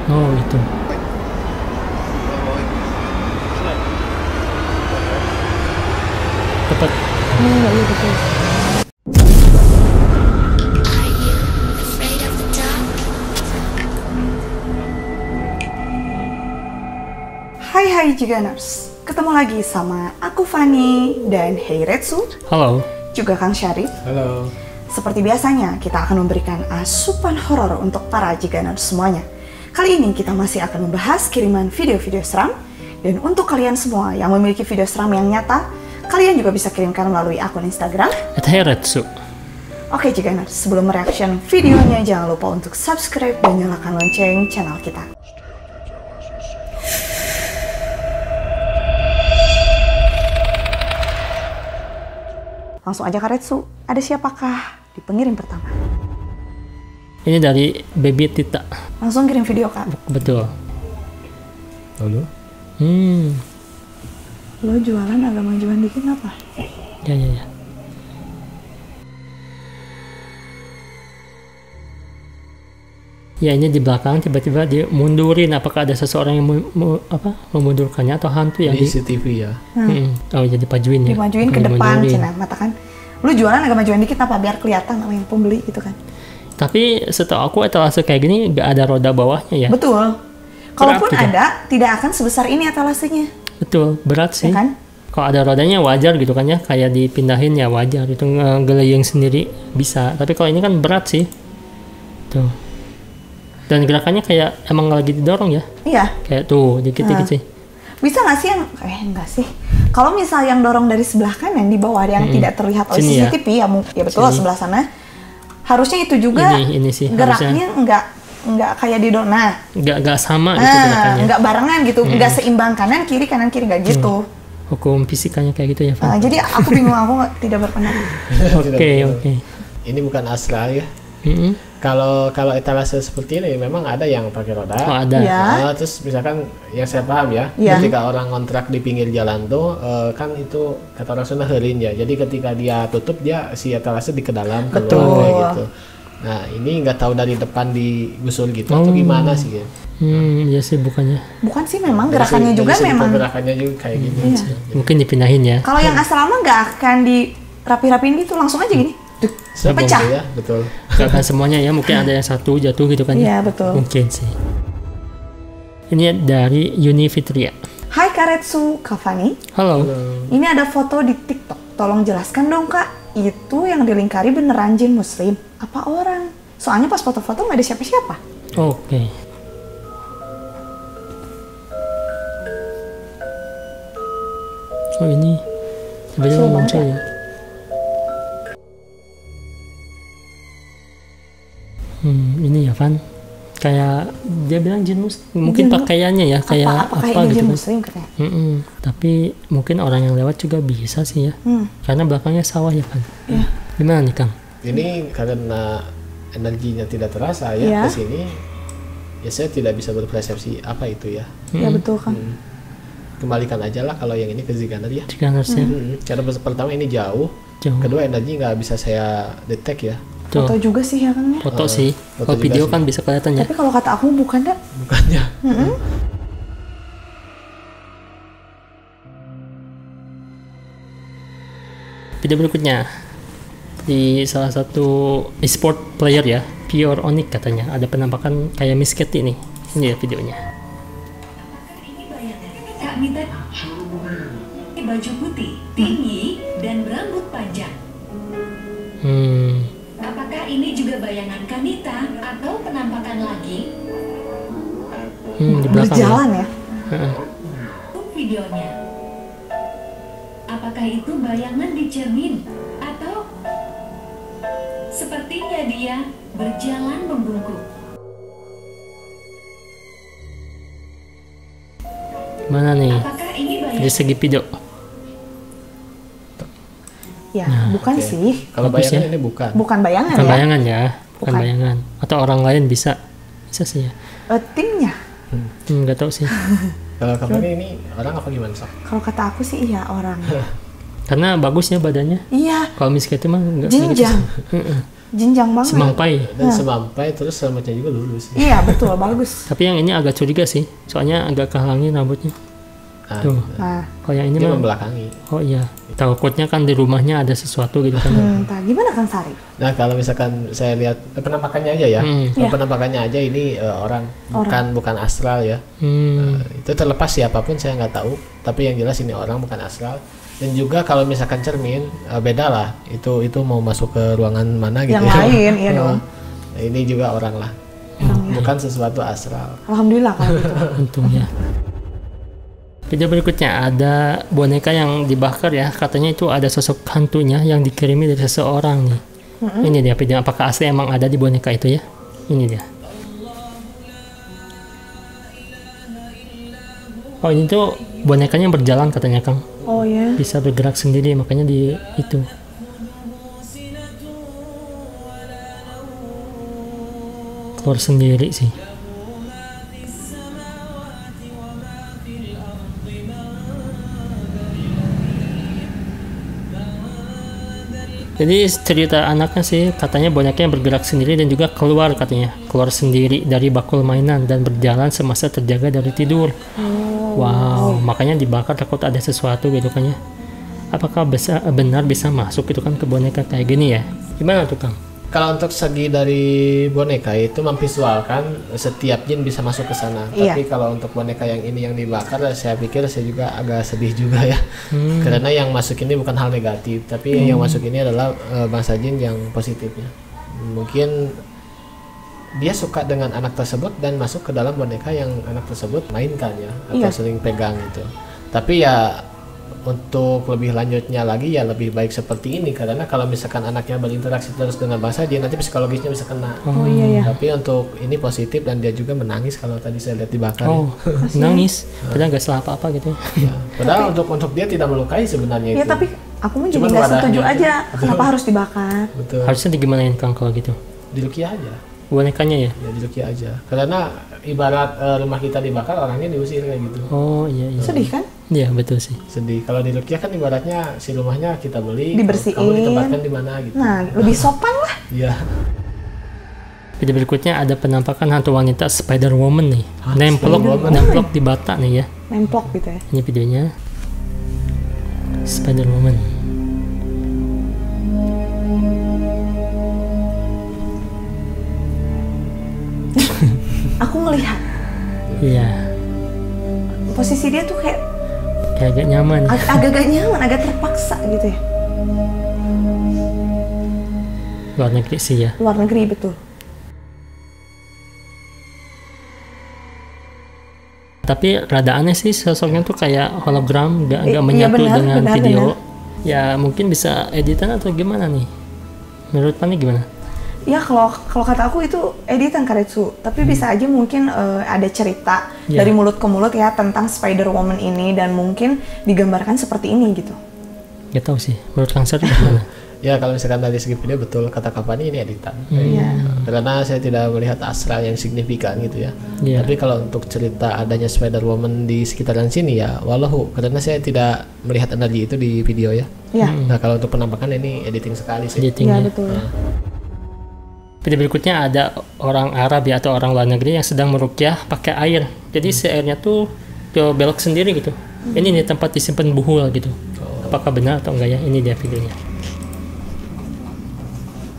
Oh itu. Tepat. Oh iya betul. Hai Jiganers, ketemu lagi sama aku Fanny dan Heiretsu, Halo. juga Kang Syarif. Halo. Seperti biasanya, kita akan memberikan asupan horor untuk para Jiganers semuanya. Kali ini kita masih akan membahas kiriman video-video seram. Dan untuk kalian semua yang memiliki video seram yang nyata, kalian juga bisa kirimkan melalui akun Instagram @heiretsu. Oke Jiganers, sebelum mereaction videonya jangan lupa untuk subscribe dan nyalakan lonceng channel kita. Langsung aja Karetsu, ada siapakah di pengirim pertama? Ini dari Baby Tita. Langsung kirim video Kak. Betul. Lalu? Lo jualan agak majuan dikit apa? Ya. Ya ini di belakang tiba-tiba dia mundurin. Apakah ada seseorang yang memundurkannya atau hantu yang Ini CCTV ya. Oh jadi pajuin ya. Dimajuin ke Bukan depan, dimundurin. Cina. Mata kan, lo jualan agak majuan dikit apa biar kelihatan sama yang pembeli gitu kan? Tapi setahu aku etalase kayak gini nggak ada roda bawahnya ya. Betul. Kalaupun Berat ada, tidak akan sebesar ini etalasenya. Betul, berat sih. Ya kan? Kalau ada rodanya wajar gitu kan ya, kayak dipindahin ya wajar. Itu ngegeleying sendiri bisa. Tapi kalau ini kan berat sih. Tuh. Dan gerakannya kayak emang lagi didorong ya. Iya. Kayak tuh, dikit-dikit sih. Bisa nggak sih yang, enggak sih. Kalau misal yang dorong dari sebelah kanan di bawah yang tidak terlihat oleh Sini ya? CCTV, ya betul Sini. sebelah sana. Harusnya itu juga Ini sih, geraknya nggak kayak di nah. Nggak sama gitu gerakannya. Nggak barengan gitu, nggak seimbang kanan kiri nggak gitu. Hukum fisikanya kayak gitu ya, Van. Jadi aku bingung, aku tidak berpendapat. Oke. Ini bukan asal ya. Mm-mm. Kalau etalase seperti ini memang ada yang pakai roda. Oh ada. Ya. Terus misalkan yang saya paham ya, Iya. ketika orang kontrak di pinggir jalan tuh kan itu kata orang Sunda heureun ya. Jadi ketika dia tutup dia si etalase di ke dalam keluar Betul. kayak gitu. Nah ini nggak tahu dari depan digusur gitu atau gimana sih ya. Iya sih bukannya. Bukan sih, memang gerakannya juga memang. Gerakannya juga kayak gini. Iya. Mungkin dipindahin ya. Kalau yang asal lama nggak akan dirapi-rapiin gitu, langsung aja gini. Sebelum Pecah. itu ya, betul. Gak akan semuanya ya, mungkin ada yang satu jatuh gitu kan. Iya, betul. Mungkin sih. Ini dari Yuni Fitria. Hai Karetsu, Kak Fanny. Halo. Ini ada foto di TikTok. Tolong jelaskan dong Kak, itu yang dilingkari beneran jin muslim apa orang? Soalnya pas foto-foto nggak ada siapa-siapa. Oke. Oh ini tiba-tiba Seru muncul banget ya. Ini ya Van, kayak dia bilang jin muslim, mungkin Jin pakaiannya ya kayak Apakah apa ini gitu jin kan. muslim katanya? Tapi mungkin orang yang lewat juga bisa sih ya, karena belakangnya sawah ya Van. Iya. Gimana nih Kang? Ini karena energinya tidak terasa Iya. ya ke sini, ya saya tidak bisa berpersepsi apa itu ya. Ya betul Kang. Kembalikan aja lah kalau yang ini ke Ziganer ya. Jika harusnya Cara pertama ini jauh, jauh. kedua energi nggak bisa saya detect ya. Tuh, Foto juga sih ya Kang ya. foto sih. foto Kalau juga video sih. kan bisa kelihatan ya. Tapi kalau kata aku bukan dah. Bukannya. Video berikutnya di salah satu e-sport player ya, Pure Onyx katanya ada penampakan kayak Miss Kitty nih. Ini ya videonya. Kak Mita baju putih, tinggi, dan berambut panjang. Apakah ini juga bayangan Kanita atau penampakan lagi? Di belakang Berjalan ya. Videonya. Apakah itu bayangan di cermin atau sepertinya dia berjalan membungkuk? Mana nih Apakah ini dari bayangan? segi video? Ya, bukan Oke. sih. Kalau Bagus bayangan ya. ini bukan. Bukan bayangan Bukan ya. bayangan ya, bukan Bukan. bayangan. Atau orang lain bisa sih ya. Timnya. Nggak tahu sih. Kalau kamu ini orang apa gimana sok? Kalau kata aku sih iya orang. Karena bagus ya badannya. Iya. Kalau Miss Kitty mah nggak Jinjang. gitu. Jenjang banget. semampai. Dan semampai terus rambutnya juga lurus. Iya betul, bagus. Tapi yang ini agak curiga sih, soalnya agak kehalangi rambutnya. Nah, Tuh. Nah, Kalau yang ini dia mah, membelakangi. oh iya, takutnya kan di rumahnya ada sesuatu gitu kan. entah gimana Kang Sari? Nah kalau misalkan saya lihat penampakannya aja ya, Iya. penampakannya aja ini orang bukan astral ya. Itu terlepas siapapun saya nggak tahu, tapi yang jelas ini orang bukan astral. Dan juga kalau misalkan cermin beda lah, itu mau masuk ke ruangan mana gitu Yang ya. lain, iya dong. Nah, ini juga orang lah, bukan sesuatu astral. Alhamdulillah kalau gitu. Untungnya. Video berikutnya ada boneka yang dibakar ya, katanya itu ada sosok hantunya yang dikirimi dari seseorang nih. Ini dia video, apakah asli emang ada di boneka itu ya? Ini dia. Oh ini tuh bonekanya berjalan katanya Kang, Oh ya. bisa bergerak sendiri, makanya di itu. Keluar sendiri sih. Jadi cerita anaknya sih katanya bonekanya bergerak sendiri dan juga keluar sendiri dari bakul mainan dan berjalan semasa terjaga dari tidur. Wow, makanya dibakar takut ada sesuatu gitu kan ya. Apakah benar bisa masuk gitu kan ke boneka kayak gini ya? Gimana tuh Kang? Kalau untuk segi dari boneka itu memvisualkan setiap jin bisa masuk ke sana. Iya. Tapi kalau untuk boneka yang ini yang dibakar, saya pikir saya juga agak sedih juga ya. Karena yang masuk ini bukan hal negatif, tapi yang masuk ini adalah bangsa jin yang positifnya. Mungkin dia suka dengan anak tersebut dan masuk ke dalam boneka yang anak tersebut mainkan ya, atau sering pegang gitu. Tapi ya untuk lebih lanjutnya lagi ya lebih baik seperti ini, karena kalau misalkan anaknya berinteraksi terus dengan bangsa jin nanti psikologisnya bisa kena. Oh iya ya. Tapi untuk ini positif dan dia juga menangis kalau tadi saya lihat dibakar. Oh, nangis. Padahal nggak salah apa-apa gitu. Ya. Padahal untuk dia tidak melukai sebenarnya Ya itu. tapi aku mah jadi Cuman nggak setuju wadahnya aja. Kenapa harus dibakar? Betul. Harusnya digimanain Kang kalau gitu? Diluki aja. Bonekanya ya? Ya diluki aja. Karena ibarat rumah kita dibakar, orangnya diusir kayak gitu. Oh iya iya. Sedih kan? Iya betul sih. Sedih. Kalau di Rukiah kan ibaratnya si rumahnya kita beli, Dibersihin. kamu ditempatkan di mana gitu. Nah, lebih sopan lah. Iya. Video berikutnya ada penampakan hantu wanita Spider Woman nih. Spider Woman. Nemplok di bata nih ya. Nemplok gitu ya. Ini videonya. Spider Woman. Aku ngelihat Iya. posisi dia tuh kayak Kayak agak nyaman. agak gak nyaman, agak terpaksa gitu ya. Luar negeri sih ya. Luar negeri betul. Tapi rada aneh sih sosoknya tuh kayak hologram, gak Iya, menyatu benar, dengan benar, video. benar. Ya mungkin bisa editan atau gimana nih? Menurut Pani gimana? Ya kalau kata aku itu editan Karetsu, tapi bisa aja mungkin ada cerita Iya. dari mulut ke mulut ya tentang Spider Woman ini dan mungkin digambarkan seperti ini gitu. Gak tahu sih. Menurut Kang Sari gimana? Ya kalau misalkan dari segi video betul kata Kapani ini editan. Iya. Karena saya tidak melihat astral yang signifikan gitu ya. Iya. Tapi kalau untuk cerita adanya Spider Woman di sekitaran sini ya, walau karena saya tidak melihat energi itu di video ya. Iya. Nah kalau untuk penampakan ini editing sekali sih. Iya Editingnya. betul. Video berikutnya ada orang Arab ya atau orang luar negeri yang sedang meruqyah pakai air. Jadi si airnya tuh belok sendiri gitu. Ini nih tempat disimpan buhul gitu. Apakah benar atau enggak ya? Ini dia videonya.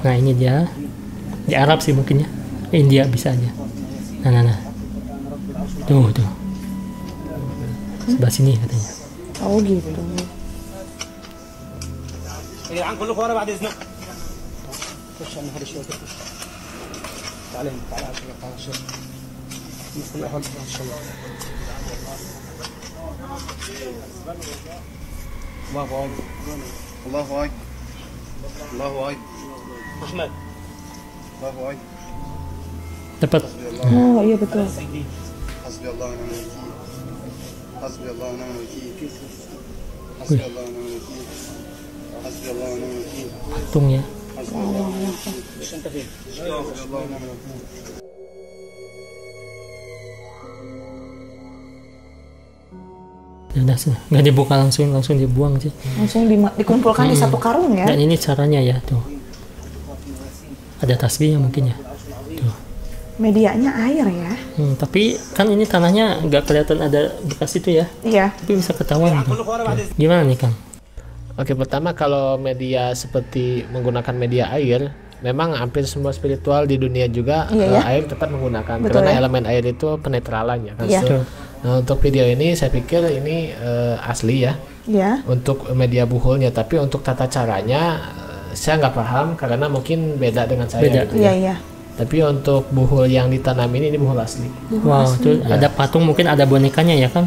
Nah ini dia di Arab sih mungkin ya. India bisa aja. Nah. Tuh. Sebelah sini katanya. Oh gitu. يا عم كلكم ورا بعد اذنك خش على هذا شويه تعال هنا تعال على الشيخ كل حول ان شاء الله الله اكبر الله اكبر الله اكبر احمد الله اكبر Dapat. Oh iya betul. حسبي الله ونعم الوكيل حسبي الله ونعم الوكيل حسبي الله ونعم الوكيل حسبي الله ونعم الوكيل Patung ya. حسبي الله ونعم الوكيل انت فين؟ حسبي الله ونعم الوكيل Ya udah sih. Nggak dibuka langsung dibuang sih. Langsung dikumpulkan di satu karung ya. Dan ini caranya ya tuh. Ada tasbihnya mungkin ya. Tuh. Medianya air ya. Tapi kan ini tanahnya nggak kelihatan ada bekas itu ya. Iya. Tapi bisa ketahuan gitu. Gimana nih Kang? Oke, pertama kalau media seperti menggunakan media air, memang hampir semua spiritual di dunia juga air tetap menggunakan. Betul, karena ya? elemen air itu penetralan ya kan. Iya. Nah, untuk video ini saya pikir ini asli ya. Iya. Untuk media buhulnya, tapi untuk tata caranya saya nggak paham karena mungkin beda dengan saya. Beda. Gitu Iya, ya. iya. Tapi untuk buhul yang ditanamin ini buhul asli. Wow, itu ada patung, mungkin ada bonekanya ya Kang?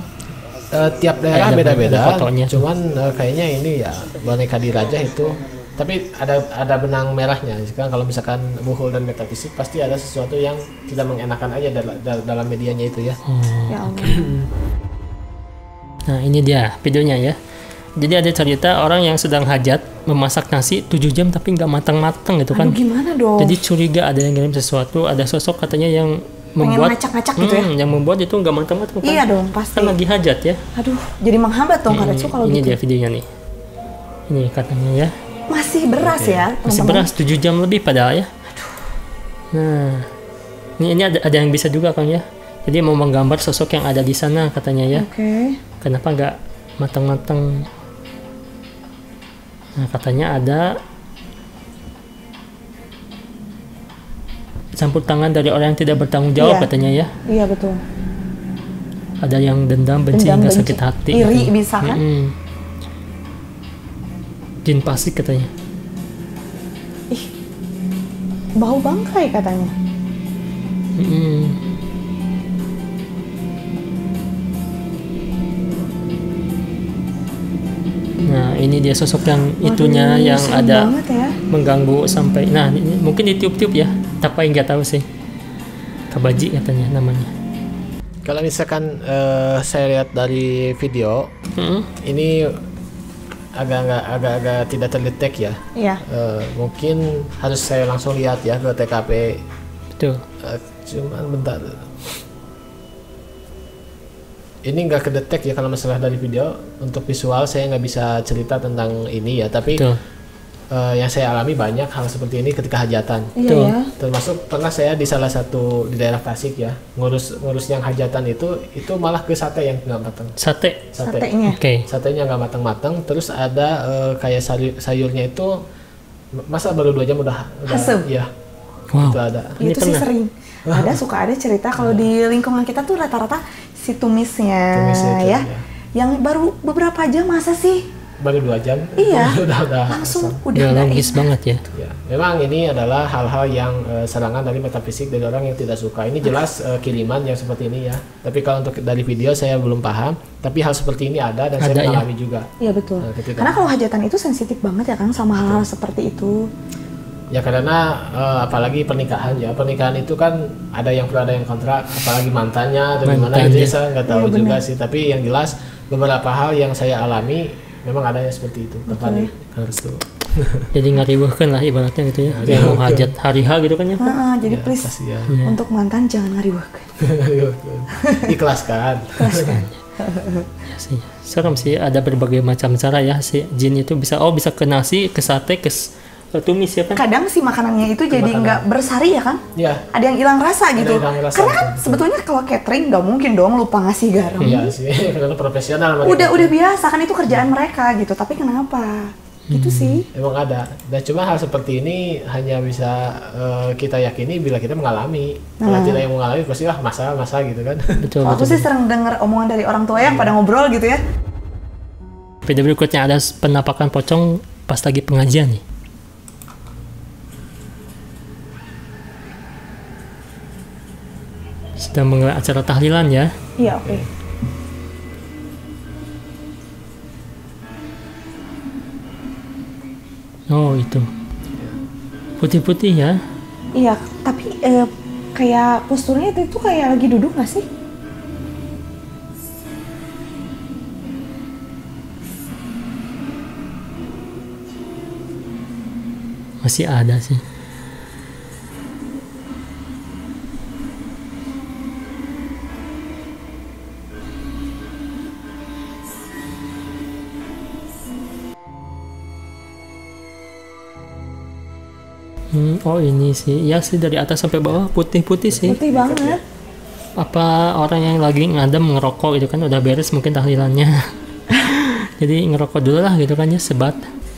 Tiap daerah Ada beda-beda, fotonya. cuman kayaknya ini ya boneka diraja itu. Tapi ada benang merahnya. Sekarang kalau misalkan buhul dan metafisik pasti ada sesuatu yang tidak mengenakan aja dalam medianya itu ya. Ya Allah. Nah ini dia videonya ya. Jadi ada cerita orang yang sedang hajat memasak nasi 7 jam tapi nggak matang-matang gitu kan. Aduh, gimana dong? Jadi curiga ada yang ngirim sesuatu, ada sosok katanya yang Pengen membuat ngacak-ngacak gitu ya? yang membuat itu nggak matang-matang kan. Iya dong, pasti. Kan lagi hajat ya. Aduh, jadi menghambat dong Kak Retsu kalau Ini gitu. dia videonya nih. Ini katanya ya. Masih beras ya, Masih teman-teman. beras 7 jam lebih padahal ya. Nah, ini ada yang bisa juga Kang ya. Jadi mau menggambar sosok yang ada di sana katanya ya. Oke. Kenapa nggak matang-matang? Nah, katanya ada campur tangan dari orang yang tidak bertanggung jawab Iya. katanya ya. Iya betul. Ada yang dendam, benci Dendam, hingga benci. sakit hati. Iri gitu. bisa kan? Jin pasik katanya. Ih, bau bangkai katanya. Nah, ini dia sosok yang Waduh, itunya yang serem ada banget ya. mengganggu sampai. Nah, ini mungkin ditiup-tiup ya. Tapi nggak tahu sih. Kabaji katanya namanya. Kalau misalkan saya lihat dari video, ini agak tidak terdetek ya. Iya. Mungkin harus saya langsung lihat ya ke TKP. Betul. Cuman bentar. Ini nggak kedetek ya kalau masalah dari video. Untuk visual saya nggak bisa cerita tentang ini ya. Tapi Betul. yang saya alami banyak hal seperti ini ketika hajatan. Iya Betul. ya. Termasuk pernah saya di salah satu di daerah Tasik ya, ngurus yang hajatan itu malah ke sate yang nggak matang. Sate. Satenya. Oke. Satenya nggak matang-matang. Terus ada kayak sayurnya itu masa baru 2 jam udah Hasem. ya. Wow. Itu ada. Ini Itu sih pernah. sering. Suka ada cerita kalau di lingkungan kita tuh rata-rata si tumisnya Tumisnya itu, ya. ya. Yang baru beberapa jam masa sih? Baru 2 jam. Iya. udah Langsung asam. udah Udah nggak logis banget ya. Ya, memang ini adalah hal-hal yang serangan dari metafisik dari orang yang tidak suka. Ini jelas kiriman yang seperti ini ya. Tapi kalau untuk dari video saya belum paham. Tapi hal seperti ini ada dan saya Ada ya? mengalami juga. Iya betul. Nah, ketika- Karena kalau hajatan itu sensitif banget ya kan sama hal-hal seperti itu. Ya karena apalagi pernikahan ya. Pernikahan itu kan ada yang pro ada yang kontra. Apalagi mantannya atau gimana Mantan, gitu ya. ya. Saya nggak tahu Iya, juga benar. sih. Tapi yang jelas beberapa hal yang saya alami memang adanya seperti itu. Terkait harus tuh. Jadi ngariweuhkeun lah ibaratnya gitu ya. Yang mau hajat hari H gitu kan ya. Heeh, jadi Ya, please kasihan. untuk mantan jangan ngariweuhkeun. Ikhlaskan. Ya sih. Serem sih, ada berbagai macam cara ya si jin itu bisa ke nasi, ke sate, ke tumis ya kan. Kadang si makanannya itu jadi Makanan. nggak bersari ya kan? Ya. Ada yang hilang rasa Ada gitu. yang hilang rasa, Karena kan betul. sebetulnya kalau catering nggak mungkin dong lupa ngasih garam. Iya sih. Karena profesional mereka. Udah biasa kan itu kerjaan mereka gitu. Tapi kenapa? Gitu sih. Emang ada. Dan cuma hal seperti ini hanya bisa kita yakini bila kita mengalami. Kalau tidak yang mengalami pasti masa gitu kan. Betul, Kalau aku betul. sih sering dengar omongan dari orang tua yang pada ngobrol gitu ya. Video berikutnya ada penampakan pocong pas lagi pengajian nih. Sedang menggelar acara tahlilan ya. Iya oke. Oh itu. Putih-putih ya. Iya, tapi kayak posturnya itu kayak lagi duduk nggak sih? Masih ada sih. Oh ini sih, iya sih dari atas sampai bawah putih-putih sih. Putih banget. Apa orang yang lagi ngadem ngerokok gitu kan udah beres mungkin tahlilannya. Jadi ngerokok dulu lah gitu kan ya, sebat.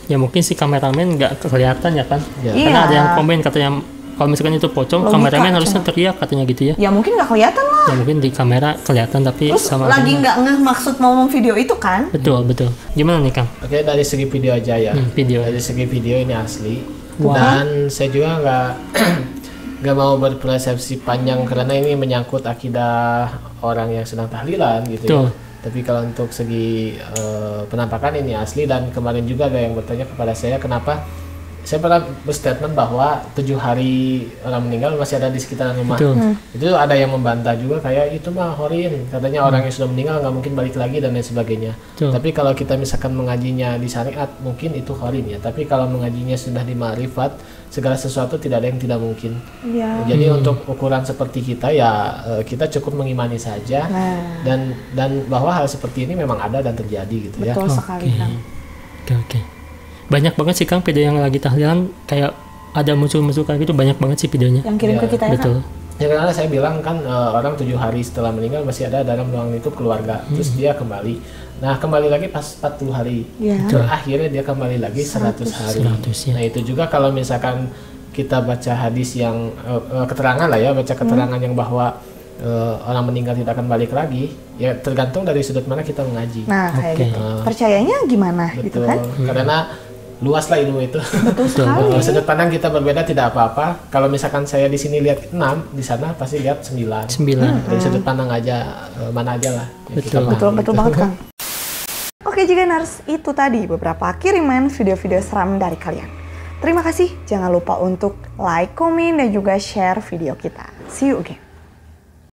Ya mungkin si kameramen nggak kelihatan ya kan. Ya. Karena Iya. ada yang komen katanya kalau misalkan itu pocong, Logika, kameramen harusnya cuma. teriak katanya gitu ya. Ya mungkin nggak kelihatan lah. Ya mungkin di kamera kelihatan tapi Terus sama lagi nggak ngeh maksud mau video itu kan? Betul. Gimana nih Kang? Oke, dari segi video aja ya. Video. Dari segi video ini asli. Wah. Dan saya juga nggak mau berpersepsi panjang karena ini menyangkut akidah orang yang sedang tahlilan gitu Betul. ya. Tapi kalau untuk segi penampakan ini asli, dan kemarin juga ada yang bertanya kepada saya kenapa saya pernah berstatement bahwa 7 hari orang meninggal masih ada di sekitaran rumah. Betul. Itu ada yang membantah juga kayak itu mah horin, katanya orang yang sudah meninggal nggak mungkin balik lagi dan lain sebagainya. Betul. Tapi kalau kita misalkan mengajinya di syariat mungkin itu horin ya. Tapi kalau mengajinya sudah di ma'rifat, segala sesuatu tidak ada yang tidak mungkin. Iya. Jadi untuk ukuran seperti kita ya kita cukup mengimani saja Nah. dan bahwa hal seperti ini memang ada dan terjadi gitu ya. Betul sekali kan. Oke. Banyak banget sih Kang video yang lagi tahlilan kayak ada muncul-muncul kayak gitu, banyak banget sih videonya. Yang kirim Iya, ke kita ya Betul. kan? Ya karena saya bilang kan orang 7 hari setelah meninggal masih ada dalam ruang lingkup keluarga. Terus dia kembali. Nah kembali lagi pas 40 hari. Iya. Terus akhirnya dia kembali lagi 100 hari. 100, ya. Nah itu juga kalau misalkan kita baca hadis yang keterangan lah ya, baca keterangan yang bahwa orang meninggal tidak akan balik lagi, ya tergantung dari sudut mana kita mengaji. Nah kayak Oke. gitu. Percayanya gimana gitu Betul. kan? Karena luas lah ilmu itu. Betul sekali. Sudut pandang kita berbeda tidak apa-apa. Kalau misalkan saya di sini lihat 6, di sana pasti lihat 9. 9. Dari sudut pandang aja mana aja lah. yang kita Betul. pahami. Betul banget Kang. Oke Jiganers, itu tadi beberapa kiriman video-video seram dari kalian. Terima kasih, jangan lupa untuk like, komen, dan juga share video kita. See you again.